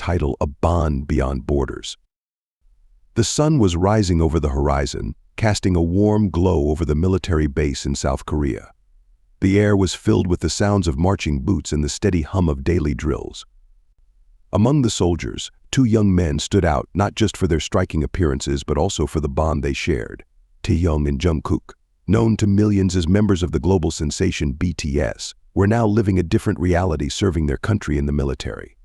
title A Bond Beyond Borders. The sun was rising over the horizon, casting a warm glow over the military base in South Korea. The air was filled with the sounds of marching boots and the steady hum of daily drills. Among the soldiers, two young men stood out not just for their striking appearances but also for the bond they shared. Taehyung and Jungkook, known to millions as members of the global sensation BTS, were now living a different reality serving their country in the military.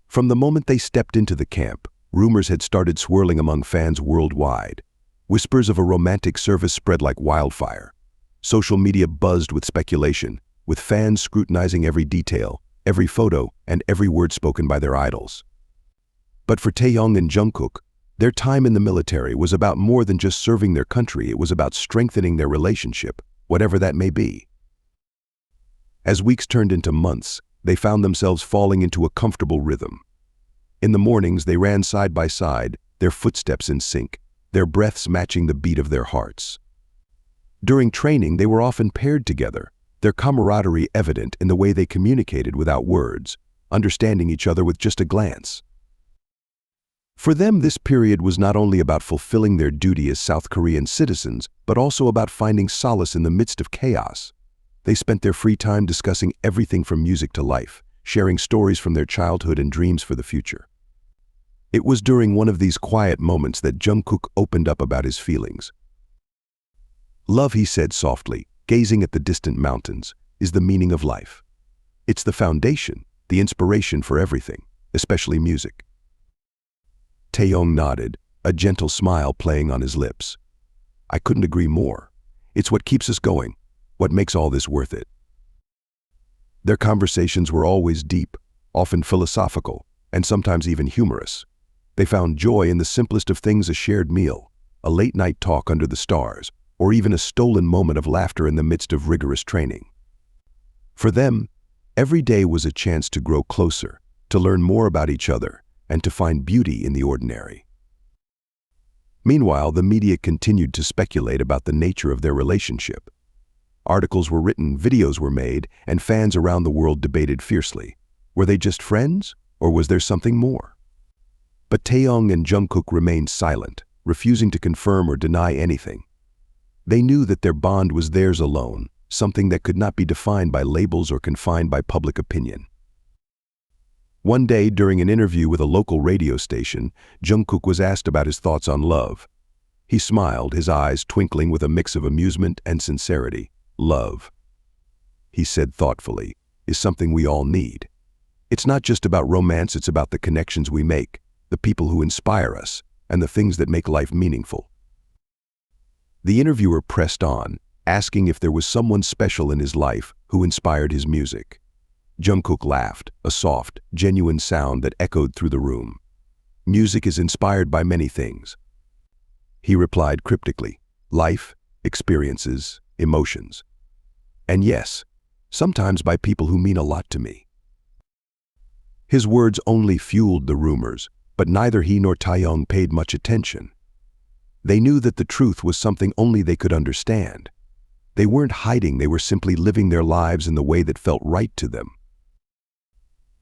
From the moment they stepped into the camp, rumors had started swirling among fans worldwide. Whispers of a romantic service spread like wildfire. Social media buzzed with speculation, with fans scrutinizing every detail, every photo, and every word spoken by their idols. But for Taehyung and Jungkook, their time in the military was about more than just serving their country. It was about strengthening their relationship, whatever that may be. As weeks turned into months, they found themselves falling into a comfortable rhythm. In the mornings, they ran side by side, their footsteps in sync, their breaths matching the beat of their hearts. During training, they were often paired together, their camaraderie evident in the way they communicated without words, understanding each other with just a glance. For them, this period was not only about fulfilling their duty as South Korean citizens, but also about finding solace in the midst of chaos. They spent their free time discussing everything from music to life, sharing stories from their childhood and dreams for the future. It was during one of these quiet moments that Jungkook opened up about his feelings. "Love," he said softly, gazing at the distant mountains, "is the meaning of life. It's the foundation, the inspiration for everything, especially music." Taehyung nodded, a gentle smile playing on his lips. "I couldn't agree more. It's what keeps us going, what makes all this worth it." Their conversations were always deep, often philosophical, and sometimes even humorous. They found joy in the simplest of things: a shared meal, a late-night talk under the stars, or even a stolen moment of laughter in the midst of rigorous training. For them, every day was a chance to grow closer, to learn more about each other, and to find beauty in the ordinary. Meanwhile, the media continued to speculate about the nature of their relationship. Articles were written, videos were made, and fans around the world debated fiercely. Were they just friends, or was there something more? But Taehyung and Jungkook remained silent, refusing to confirm or deny anything. They knew that their bond was theirs alone, something that could not be defined by labels or confined by public opinion. One day, during an interview with a local radio station, Jungkook was asked about his thoughts on love. He smiled, his eyes twinkling with a mix of amusement and sincerity. "Love," he said thoughtfully, "is something we all need. It's not just about romance, it's about the connections we make, the people who inspire us, and the things that make life meaningful." The interviewer pressed on, asking if there was someone special in his life who inspired his music. Jungkook laughed, a soft, genuine sound that echoed through the room. "Music is inspired by many things," he replied cryptically. "Life, experiences, emotions. And yes, sometimes by people who mean a lot to me." His words only fueled the rumors, but neither he nor Taehyung paid much attention. They knew that the truth was something only they could understand. They weren't hiding, they were simply living their lives in the way that felt right to them.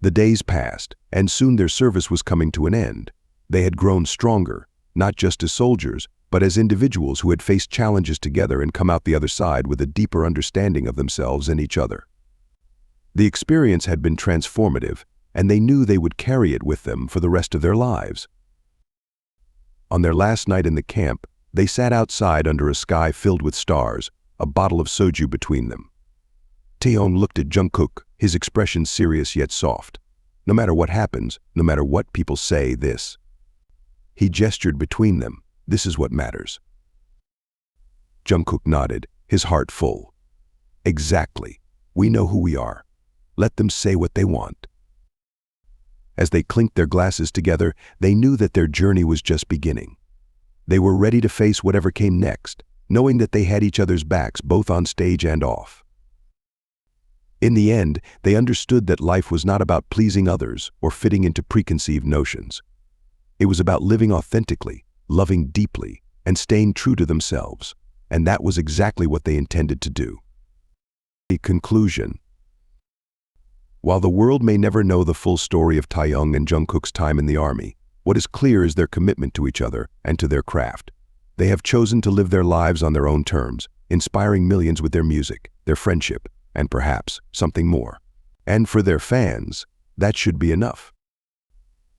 The days passed, and soon their service was coming to an end. They had grown stronger, not just as soldiers, but as individuals who had faced challenges together and come out the other side with a deeper understanding of themselves and each other. The experience had been transformative, and they knew they would carry it with them for the rest of their lives. On their last night in the camp, they sat outside under a sky filled with stars, a bottle of soju between them. Taehyung looked at Jungkook, his expression serious yet soft. "No matter what happens, no matter what people say, this." He gestured between them. "This is what matters." Jungkook nodded, his heart full. "Exactly. We know who we are. Let them say what they want." As they clinked their glasses together, they knew that their journey was just beginning. They were ready to face whatever came next, knowing that they had each other's backs both on stage and off. In the end, they understood that life was not about pleasing others or fitting into preconceived notions. It was about living authentically, loving deeply, and staying true to themselves, and that was exactly what they intended to do. A conclusion. While the world may never know the full story of Taehyung and Jungkook's time in the army, what is clear is their commitment to each other and to their craft. They have chosen to live their lives on their own terms, inspiring millions with their music, their friendship, and perhaps something more. And for their fans, that should be enough.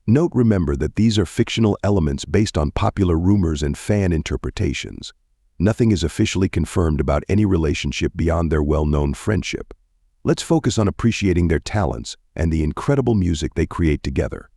Remember that these are fictional elements based on popular rumors and fan interpretations. Nothing is officially confirmed about any relationship beyond their well-known friendship. Let's focus on appreciating their talents and the incredible music they create together.